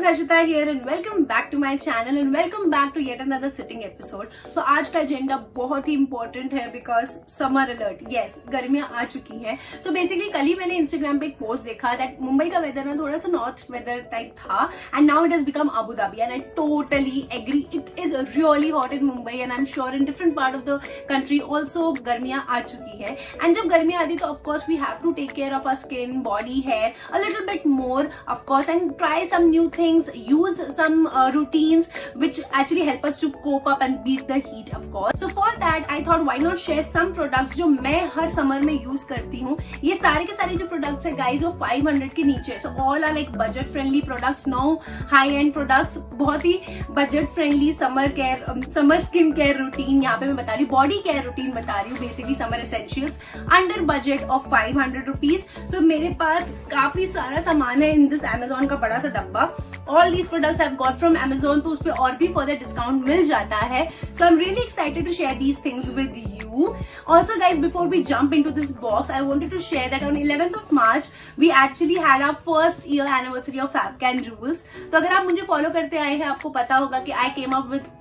Ashita here and welcome back to my channel and welcome back to yet another sitting episode. So आज का agenda बहुत ही important है because summer alert. Yes, गर्मियाँ आ चुकी हैं. So basically कल ही मैंने Instagram पे एक post देखा that मुंबई का weather ना थोड़ा सा north weather type था and now it has become Abu Dhabi and I totally agree. It is really hot in Mumbai and I'm sure in different part of the country also गर्मियाँ आ चुकी है. And जब गर्मियाँ आती तो of course we have to take care of our skin, body, hair a little bit more of course and try some new things, use some routines which actually help us to cope up and beat the heat of course. So for that I thought why not share some products जो मैं हर summer में use करती हूँ. ये सारे के सारे जो products है guys वो 500 के नीचे. So all are like budget friendly products, no high end products. बहुत ही budget friendly summer care, summer skin care routine यहाँ पे मैं बता रही हूँ, body care routine बता रही हूँ, basically summer essentials under budget of 500 rupees. So मेरे पास काफी सारा सामान है in this Amazon का बड़ा सा डब्बा. All these products I've got from Amazon तो उस पे और भी further discount मिल जाता है. So I'm really excited to share these things with you. Also guys, before we jump into this box, I wanted to share that on 11th of March we actually had our first year anniversary of Fabcan Jewels. तो अगर आप मुझे follow करते आए हैं आपको पता होगा कि I came up with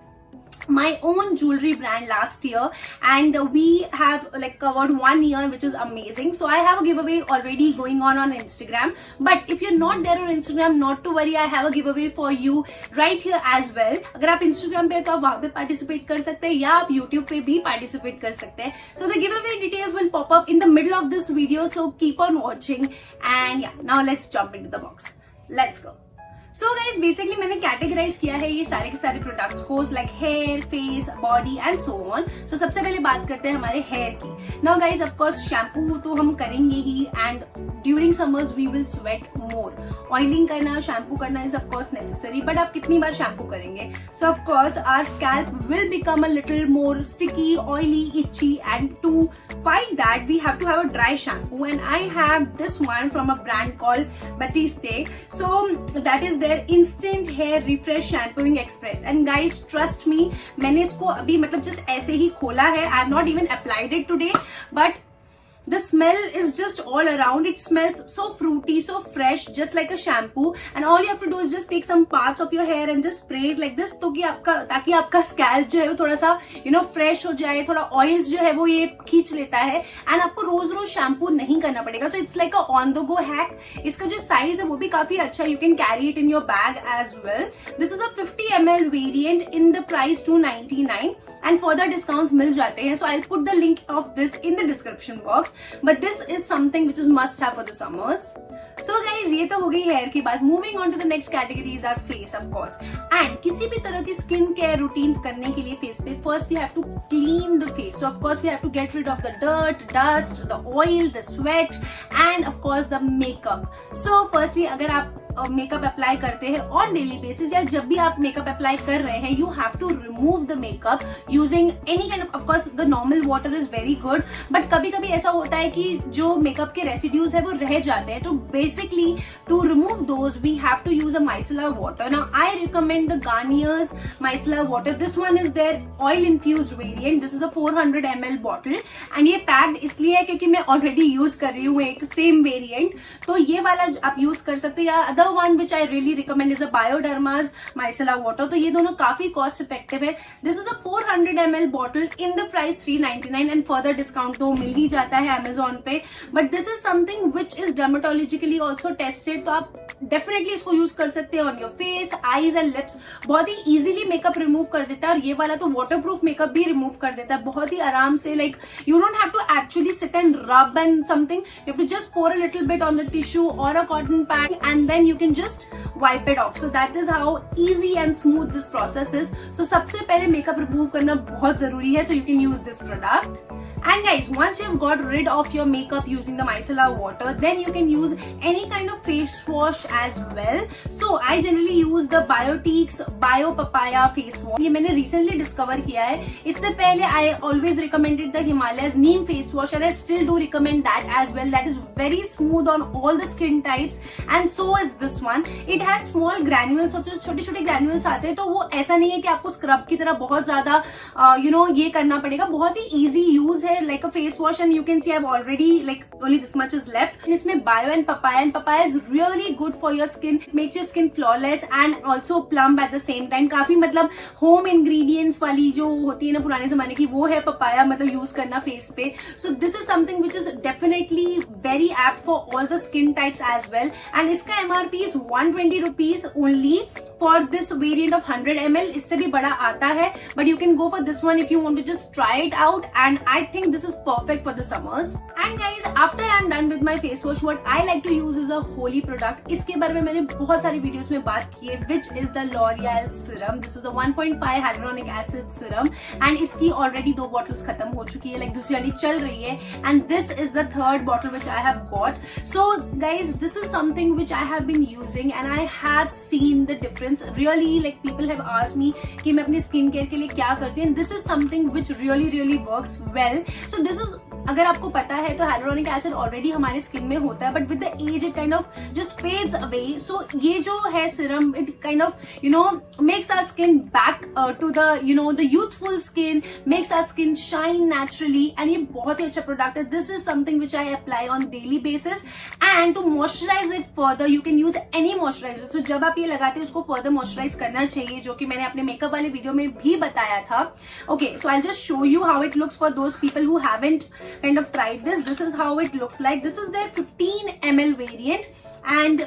my own jewelry brand last year and we have like covered 1 year which is amazing. So I have a giveaway already going on Instagram, but if you're not there on Instagram, not to worry, I have a giveaway for you right here as well. अगर आप Instagram पे तो आप वहाँ पे participate कर सकते हैं या आप YouTube पे भी participate कर सकते हैं. So the giveaway details will pop up in the middle of this video, so keep on watching and yeah, now let's jump into the box. Let's go. So guys, basically मैंने categorize किया है ये सारे के सारे products को like hair, face, body and so on. So सबसे पहले बात करते हैं हमारे hair की. Now guys, of course shampoo तो हम करेंगे ही and during summers we will sweat more. Oiling करना, shampoo करना is of course necessary, but आप कितनी बार shampoo करेंगे? So of course our scalp will become a little more sticky, oily, itchy and to fight that we have to have a dry shampoo and I have this one from a brand called Batiste. So that is their instant hair refresh shampooing express and guys trust me, मैंने इसको अभी मतलब just ऐसे ही खोला है. I have not even applied it today, but the smell is just all around. It smells so fruity, so fresh, just like a shampoo. And all you have to do is just take some parts of your hair and just spray it like this, ताकि आपका scalp जो है वो थोड़ा सा fresh हो जाए, थोड़ा oils जो है वो ये खींच लेता है. And आपको रोज रोज shampoo नहीं करना पड़ेगा. So it's like a on the go hack. इसका जो size है वो भी काफी अच्छा. You can carry it in your bag as well. This is a 50 ml variant in the price 299 and further discounts मिल जाते हैं. So I'll put the link of this in the description box. But this is something which is must have for the summers. So guys, ये तो हो गई hair की बात. Moving on to the next category is our face of course. And किसी भी तरह की skin care routine करने के लिए face पे first we have to clean the face. So of course we have to get rid of the dirt, dust, the oil, the sweat and of course the makeup. So firstly अगर आप makeup apply करते हैं on daily basis या जब भी आप makeup apply कर रहे हैं you have to remove the makeup using any kind of course the normal water is very good but कभी कभी ऐसा होता है कि जो मेकअप के रेसिड्यूज है वो रह जाते हैं. तो basically to remove those we have to use a micellar water. Now I recommend the Garnier's micellar water. This one is their oil infused variant. This is a 400 ml bottle and ये packed इसलिए है क्योंकि मैं already use कर रही हूँ एक same variant. तो ये वाला आप यूज कर सकते हैं या one which I really recommend is the Bioderma's micellar water. तो ये दोनों काफी cost effective है. This is a 400 ml bottle in the price 399 and further discount तो मिल ही जाता है Amazon पे. But this is something which is dermatologically also tested. तो आप definitely इसको use कर सकते हैं on your face, eyes and lips. बहुत ही easily makeup remove कर देता है और ये वाला तो waterproof makeup भी remove कर देता है बहुत ही आराम से. Like you don't have to actually sit and rub and something. You have to just pour a little bit on the tissue or a cotton pad and then you can just wipe it off. So that is how easy and smooth this process is. So सबसे पहले makeup remove करना बहुत जरूरी है. So you can use this product. And guys, once you've got rid of your makeup using the micellar water, then you can use any kind of face wash as well. So I generally use the Biotique's Bio Papaya face wash. ये मैंने recently discover किया है. इससे पहले I always recommended the Himalayas Neem face wash and I still do recommend that as well. That is very smooth on all the skin types and so is this one. It has small granules, छोटे छोटे granules आते हैं, तो वो ऐसा नहीं है कि आपको स्क्रब की तरह बहुत ज्यादा ये करना पड़ेगा. बहुत ही ईजी यूज है, like a face wash. And you can see I have already like only this much is left. इसमें bio and papaya is really good for your skin. Makes your skin flawless and also plump at the same time. काफी मतलब home ingredients वाली जो होती है ना पुराने जमाने की, वो है पपाया, मतलब यूज करना फेस पे. So this is something which is definitely very apt for all the skin types as well. And इसका MRP is 120 rupees only for this variant of 100 ml. इससे भी बड़ा आता है, but you can go for this one if you want to just try it out. And I think this is perfect for the summers. And guys, after I am done with my face wash, what I like to use is a holy product. इसके बारे में मैंने बहुत सारी videos में बात की है, which is the L'Oréal serum. This is the 1.5 hyaluronic acid serum. And इसकी ऑलरेडी 2 बॉटल्स खत्म हो चुकी है, लाइक दूसरी वाली चल रही है. And this is the 3rd bottle which I have got. So guys, this is something which I have been using and I have seen the difference. Really like people have asked me कि मैं अपनी skin care के लिए क्या करती हूँ. This is something which really works well. So this is, अगर आपको पता है तो hyaluronic acid ऑलरेडी हमारे स्किन में होता है, but with the age it kind of just fades away. So ये जो है serum, it kind of makes our skin back to the the youthful skin, makes our skin shine naturally. And ये बहुत ही अच्छा प्रोडक्ट है. This is something which I apply on daily basis. And to moisturise it further, you can use any moisturiser. तो जब आप ये लगाते हैं उसको फर्दर मॉइस्चराइज करना चाहिए, जो कि मैंने अपने मेकअप वाले वीडियो में भी बताया था. Okay, so I just show you how it looks for those people who haven't kind of tried this. This is how it looks like. This is their 15 ml variant. And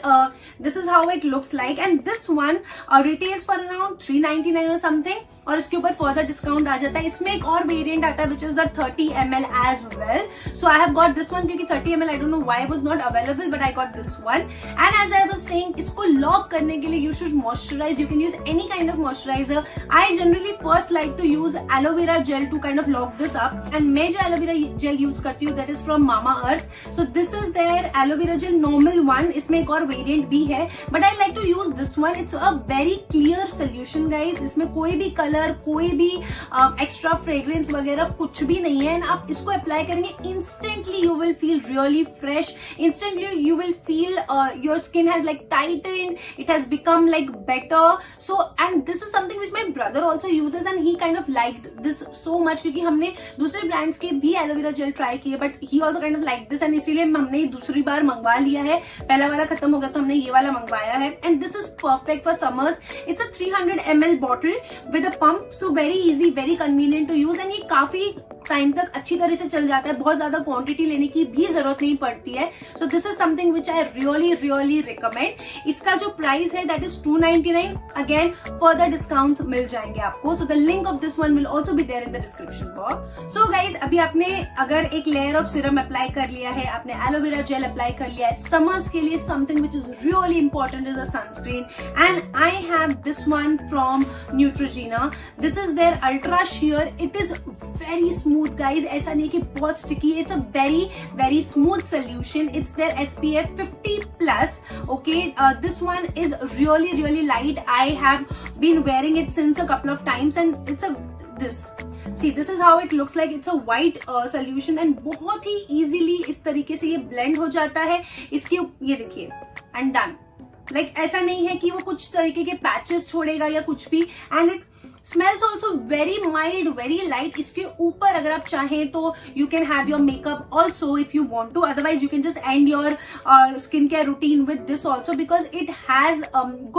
this is how it looks like. And this one retails for around 399 or something. और इसके ऊपर further discount आ जाता है. इसमें एक और variant आता है which is the 30 ml as well. So I have got this one, क्योंकि 30 ml I don't know why was not available, but I got this one. And as I was saying, इसको lock करने के लिए you should moisturise. You can use any kind of moisturiser. I generally first like to use aloe vera gel to kind of lock this up. And मैं जो aloe vera gel use करती हूँ that is from Mamaearth. So this is their aloe vera gel normal one. इसमें एक और variant भी है, but I like to use this one. It's a very clear solution guys. इसमें कोई भी कलर, कोई भी एक्स्ट्रा फ्रेग्रेंस वगैरह कुछ भी नहीं है. एंड आप इसको अप्लाई करेंगे, instantly you will feel really fresh. Instantly you will feel your skin has like tightened, it has become like better. So and this is something which my brother also uses and he kind of liked this so much, क्योंकि हमने दूसरे brands के भी aloe vera gel try किए, but he also kind of like this. And इसीलिए हमने दूसरी बार मंगवा लिया है. पहला वाला खत्म हो गया तो हमने ये वाला मंगवाया है. And this is perfect for summers. It's a 300 ml bottle with a pump. So very easy, very convenient to use. And ये काफी टाइम तक अच्छी तरह से चल जाता है. बहुत ज्यादा क्वांटिटी लेने की भी जरूरत नहीं पड़ती है. So this is something which I really recommend. इसका जो प्राइस है that is 299. Again further discounts मिल जाएंगे आपको. So the link of this one will also be there in the description box. So guys, अभी आपने अगर एक लेयर ऑफ सीरम अप्लाई कर लिया है, आपने एलोवेरा जेल अप्लाई कर लिया है, समर्स के लिए something which is really important is a sunscreen. And I have this one from Neutrogena. This is their ultra sheer. It is very smooth guys. ऐसा नहीं कि बहुत sticky. It's a very smooth solution. It's their SPF 50 plus. Okay, this one is really light. I have been wearing it since a couple of times and it's this. See, this is how it looks like. It's a white solution and बहुत ही easily इस तरीके से ये blend हो जाता है. इसकी ये देखिए and done. Like ऐसा नहीं है कि वो कुछ तरीके के patches छोड़ेगा या कुछ भी. And it smells also very mild, very light. इसके ऊपर अगर आप चाहें तो you can have your makeup also if you want to. Otherwise you can just end your skincare routine with this also because it has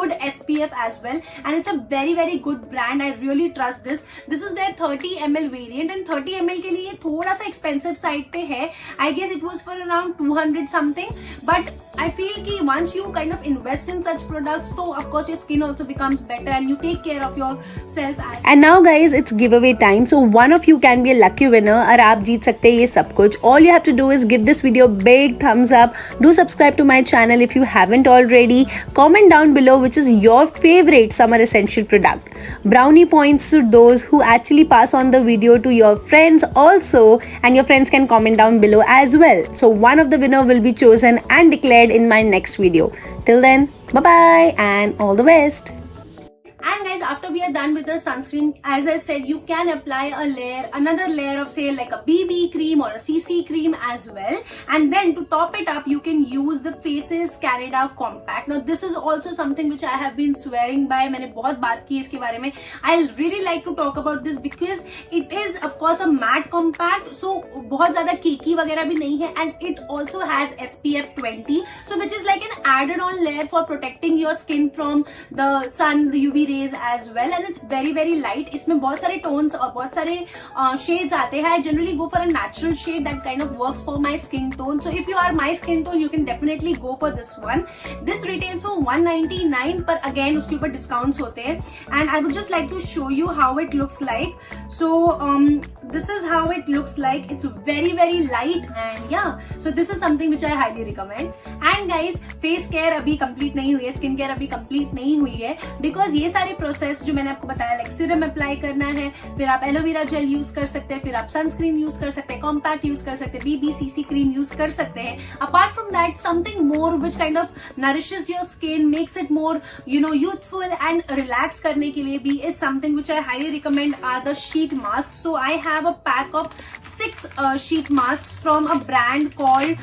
good SPF as well and it's a very good brand. I really trust this. This is their 30 ml variant and 30 ml के लिए थोड़ा सा expensive side पे है. I guess it was for around 200 something. But I feel कि once you kind of invest in such products, so of course your skin also becomes better and you take care of yourself. And now guys, it's giveaway time. So one of you can be a lucky winner और आप जीत सकते हैं ये सब कुछ. All you have to do is give this video a big thumbs up. Do subscribe to my channel if you haven't already. Comment down below which is your favorite summer essential product. Brownie points to those who actually pass on the video to your friends also, and your friends can comment down below as well. So one of the winner will be chosen and declared in my next video. Till then, bye bye and all the best. And guys, after we are done with the sunscreen, as I said, you can apply a layer, another layer of say like a BB cream or a CC cream as well. And then to top it up, you can use the Faces Canada Compact. Now this is also something which I have been swearing by. मैंने बहुत बात की इसके बारे में. I really like to talk about this because it is of course a matte compact, so बहुत ज़्यादा केकी वगैरह भी नहीं है, and it also has SPF 20, so which is like an added on layer for protecting your skin from the sun, the UV rays as well, and it's very very light. इसमें बहुत सारे tones और बहुत सारे shades आते हैं. I generally go for a natural shade that kind of works for my skin tone. So if you are my skin tone, you can definitely go for this one. This retails for 199, पर again उसके ऊपर discounts होते हैं. And I would just like to show you how it looks like. So this is how it looks like. It's very very light, and yeah, so this is something which I highly recommend. And guys, face care अभी complete नहीं हुई है, skin care अभी complete नहीं हुई है, because ये सारे process जो मैंने आपको बताया, like serum apply करना है, फिर आप एलोवेरा जेल यूज कर सकते हैं, फिर आप सनस्क्रीन यूज कर सकते हैं, कॉम्पैक्ट यूज कर सकते हैं, BBCC क्रीम यूज कर सकते हैं. Apart from that, something more which kind of nourishes your skin, makes it more youthful and relax करने के लिए भी is something which I highly recommend are the sheet mask. So I have a pack of 6 sheet masks from a brand called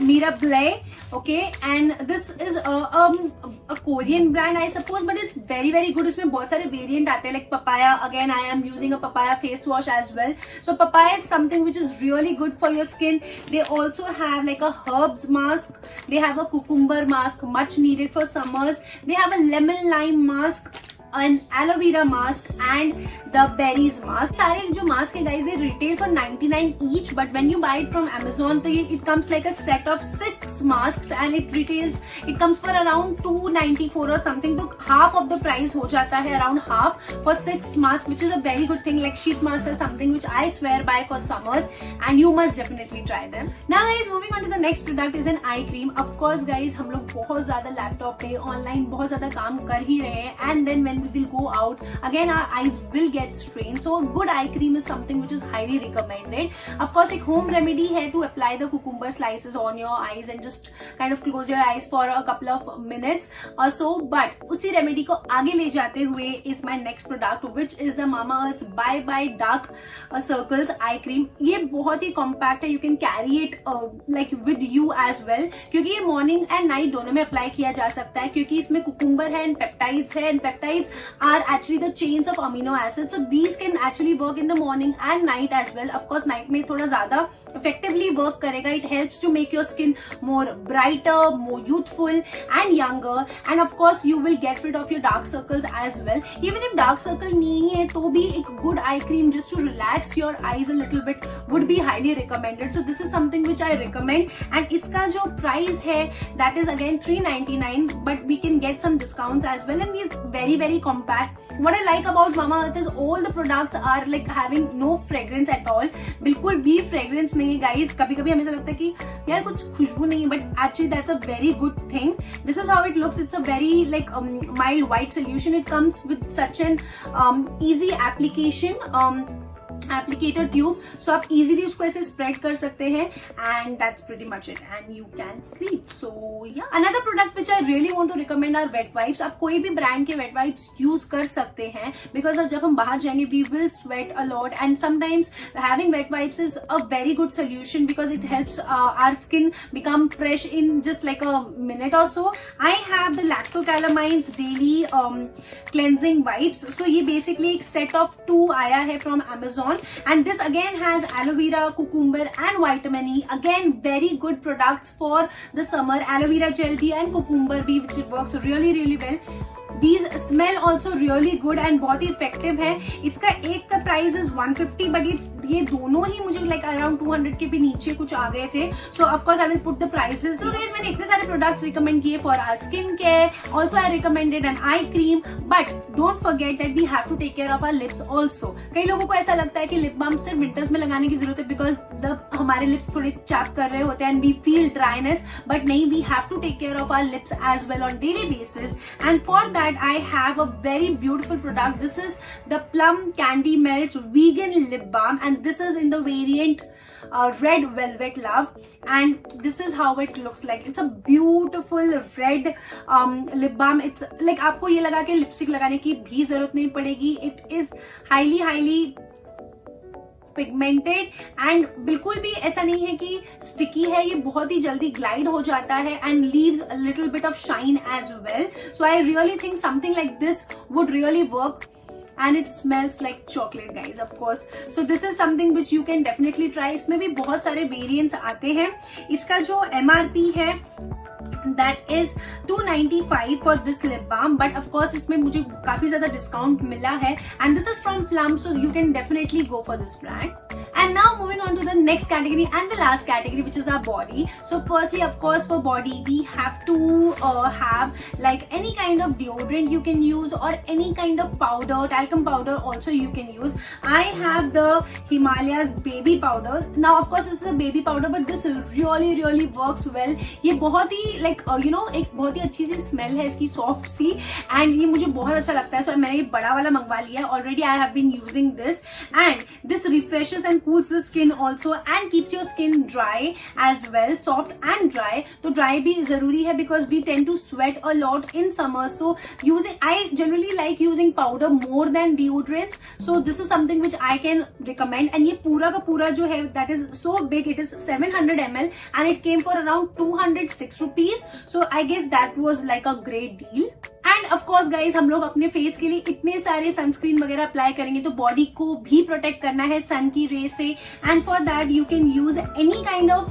Mirablay. Okay, and this is a Korean brand I suppose, but it's very very good. इसमें बहुत सारे variant आते हैं, like papaya. Again, I am using a papaya face wash as well. So papaya is something which is really good for your skin. They also have like a herbs mask. They have a cucumber mask, much needed for summers. They have a lemon lime mask, an aloe vera mask, and the berries mask. सारे जो mask है guys, they retail for 99 each, but when you buy it from Amazon, तो ये it comes like a set of 6 masks, and it comes for around 294 or something. तो half of the price हो जाता है, around half for 6 masks, which is a very good thing. Like sheet mask is something which I swear by for summers, and you must definitely try them. Now guys, moving on to the next product is an eye cream. Of course guys, हम लोग बहुत ज़्यादा laptop पे online बहुत ज़्यादा काम कर ही रहे हैं, and then when we will go out again, our eyes will get strained. So a good eye cream is something which is highly recommended. Of course, एक home remedy है to apply the cucumber slices on your eyes and just kind of close your eyes for a couple of minutes or so. But उसी remedy को आगे ले जाते हुए is my next product, which is the Mamaearth's Bye Bye Dark Circles eye cream. ये बहुत ही compact है. You can carry it like with you as well, क्योंकि ये morning and night दोनों में apply किया जा सकता है, क्योंकि इसमें cucumber है and peptides है, and peptides are actually the chains of amino acids. So these can actually work in the morning and night as well. Of course, night में थोड़ा ज़्यादा effectively work करेगा. It helps to make your skin more brighter, more youthful and younger. And of course, you will get rid of your dark circles as well. Even if dark circle नहीं है, तो भी एक good eye cream just to relax your eyes a little bit would be highly recommended. So this is something which I recommend. And इसका जो price है, that is again $399, but we can get some discounts as well. And it's very very compact. What I like about Mamaearth is all the products are like having no fragrance at all. बिल्कुल भी fragrance नहीं है guys. कभी कभी हमें ऐसा लगता है कि यार कुछ खुशबू नहीं है, but actually that's a very good thing. This is how it looks. It's a very like mild white solution. It comes with such an easy application. Applicator tube, so आप इजीली उसको ऐसे स्प्रेड कर सकते हैं, and that's pretty much it, and you can sleep. So या another product which I really want to recommend are wet wipes. आप कोई भी ब्रांड के वेट वाइप्स यूज कर सकते हैं, बिकॉज अब जब हम बाहर जाएंगे we will sweat a lot, and sometimes having wet wipes is a very good solution because it helps our skin become fresh in just like a minute और so. I have the Lacto Calamine's daily cleansing wipes. So ये basically एक set of 2 आया है from Amazon. And this again has aloe vera, cucumber and vitamin E. Again, very good products for the summer. Aloe vera gel bhi and cucumber bhi, which works really really well. These smell also really good and बहुत ही effective है. इसका एक का price is 150, but ये दोनों ही मुझे like around 200 के भी नीचे कुछ आ गए थे. So of course I will put the prices. So guys, मैंने इतने सारे products recommend किए for our skin care. Also I recommended an eye cream, but don't forget that we have to take care of our lips also. कई लोगों को ऐसा लगता है कि lip balm सिर्फ winters में लगाने की जरूरत है because हमारे lips थोड़े chapp कर रहे होते हैं and we feel dryness, but नहीं, we have to take care of our lips as well on daily basis. And for that I have a very beautiful product. This is the Plum Candy Melts Vegan Lip Balm, and this is in the variant red velvet love, and this is how it looks like. It's a beautiful red lip balm. It's like आपको ये लगा के lipstick लगाने की भी जरूरत नहीं पड़ेगी. It is highly pigmented and बिल्कुल भी ऐसा नहीं है कि स्टिकी है. ये बहुत ही जल्दी ग्लाइड हो जाता है and leaves a little bit of shine as well. So I really think something like this would really work. And it smells like chocolate, guys, of course. So this is something which you can definitely try. इसमें भी बहुत सारे variants आते हैं. इसका जो MRP है that is 295 for this lip balm, but of course इसमें मुझे काफी ज्यादा डिस्काउंट मिला है, and this is from Plum, so you can definitely go for this brand. And now moving on to the next category and the last category, which is our body. So firstly, of course, for body we have to have like any kind of deodorant you can use, or any kind of powder, talcum powder also you can use. I have the Himalayas baby powder. Now of course this is a baby powder, but this really works well. ये बहुत ही like एक बहुत ही अच्छी सी smell है इसकी, soft C, and ये मुझे बहुत अच्छा लगता है. सो मैंने ये बड़ा वाला मंगवा लिया है already. I have been using this, and this refreshes and cools the skin also and keeps your skin dry as well, soft and dry. तो dry भी जरूरी है because we tend to sweat a lot in summer. So I generally like using powder more than deodorants. So this is something which I can recommend. And ये पूरा का पूरा जो है that is so big, it is 700 ml and it came for around 206 rupees. So I guess that was like a great deal. And of course guys, हम लोग अपने face के लिए इतने सारे सनस्क्रीन वगैरह अप्लाई करेंगे तो बॉडी को भी प्रोटेक्ट करना है सन की रे से. And for that you can use any kind of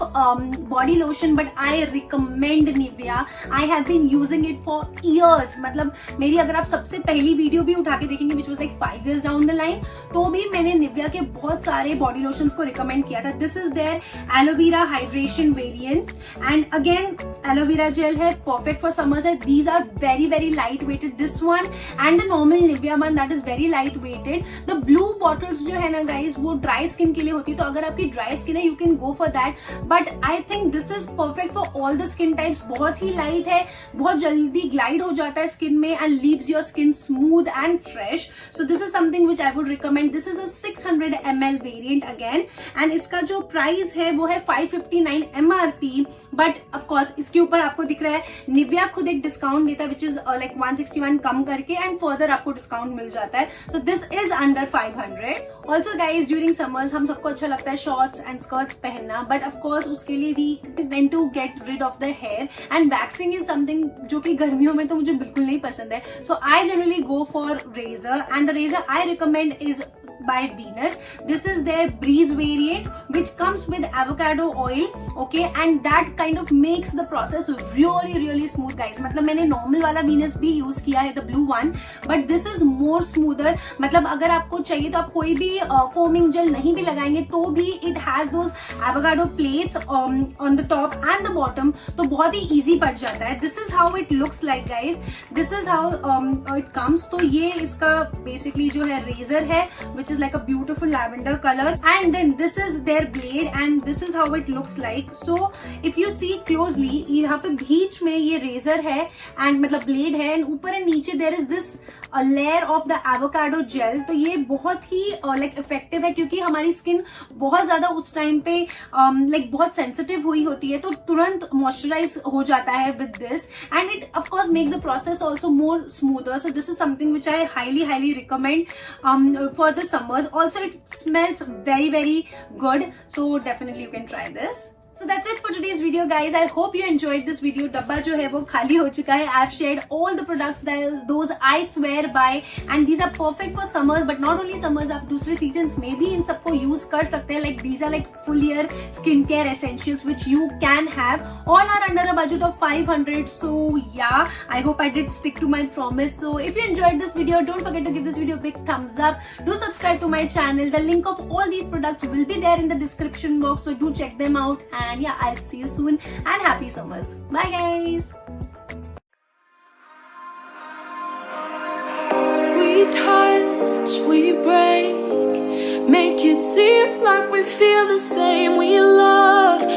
body lotion, but I recommend Nivea. I have been using it for years. मतलब मेरी अगर आप सबसे पहली वीडियो भी उठा के देखेंगे which was like 5 years down the line, तो भी मैंने निविया के बहुत सारे बॉडी लोशन को रिकमेंड किया था. This is their aloe vera hydration variant, and again aloe vera gel है, परफेक्ट फॉर समर्स है. These are very light weighted, this one and the normal Nivea one that is very light weighted. The blue bottles जो है ना guys, वो dry skin के लिए होती है, तो अगर आपकी dry skin है you can go for that, but I think this is perfect for all the skin types. बहुत ही light है, बहुत जल्दी glide हो जाता है skin में and leaves your skin smooth and fresh. So this is something which I would recommend. This is a 600 ml variant again, and इसका जो price है वो है 559 MRP, but of course इसके ऊपर आपको दिख रहा है Nivea खुद एक डिस्काउंट देता है which is like 161 कम करके, एंड फर्दर आपको डिस्काउंट मिल जाता है. So this is under 500. Also guys, during summers हम सबको अच्छा लगता है शॉर्ट्स एंड स्कर्ट्स पहनना, बट ऑफकोर्स उसके लिए we tend to get rid of the hair, and waxing is something जो कि गर्मियों में तो मुझे बिल्कुल नहीं पसंद है. So I generally go for razor, and the razor I recommend is by Venus. This is their Breeze variant which comes with avocado oil, okay, and that kind of makes the process really smooth guys. मतलब मैंने normal वाला Venus भी use किया है, the blue one, but this is more smoother. मतलब अगर आपको चाहिए तो आप कोई भी foaming gel नहीं भी लगाएंगे तो भी it has those avocado plates on the top and the bottom, तो बहुत ही easy पड़ जाता है. This is how it looks like guys. This is how it comes. तो ये इसका basically जो है razor है which is like a beautiful lavender color, and then this is their blade and this is how it looks like. So if you see closely, यहाँ पे बीच में ये razor है and मतलब blade है, and ऊपर एंड नीचे there is this a layer of the avocado gel. तो ये बहुत ही like effective है क्योंकि हमारी skin बहुत ज्यादा उस टाइम पे like बहुत sensitive हुई होती है, तो तुरंत moisturize हो जाता है with this, and it of course makes the process also more smoother. So this is something which I highly recommend for the summers. Also it smells very good, so definitely you can try this. So that's it for today's video guys. I hope you enjoyed this video. डब्बा जो है वो खाली हो चुका है. I've shared all the products that those I swear by, and these are perfect for summers, but not only summers, आप दूसरे seasons में भी इन सबको use कर सकते हैं. Like these are like full year skincare essentials which you can have. All are under a budget of 500. So yeah, I hope I did stick to my promise. So if you enjoyed this video, don't forget to give this video a big thumbs up. Do subscribe to my channel. The link of all these products will be there in the description box, so do check them out. And yeah, I'll see you soon and happy summers. Bye guys. We touch, we break, make it seem like we feel the same. We love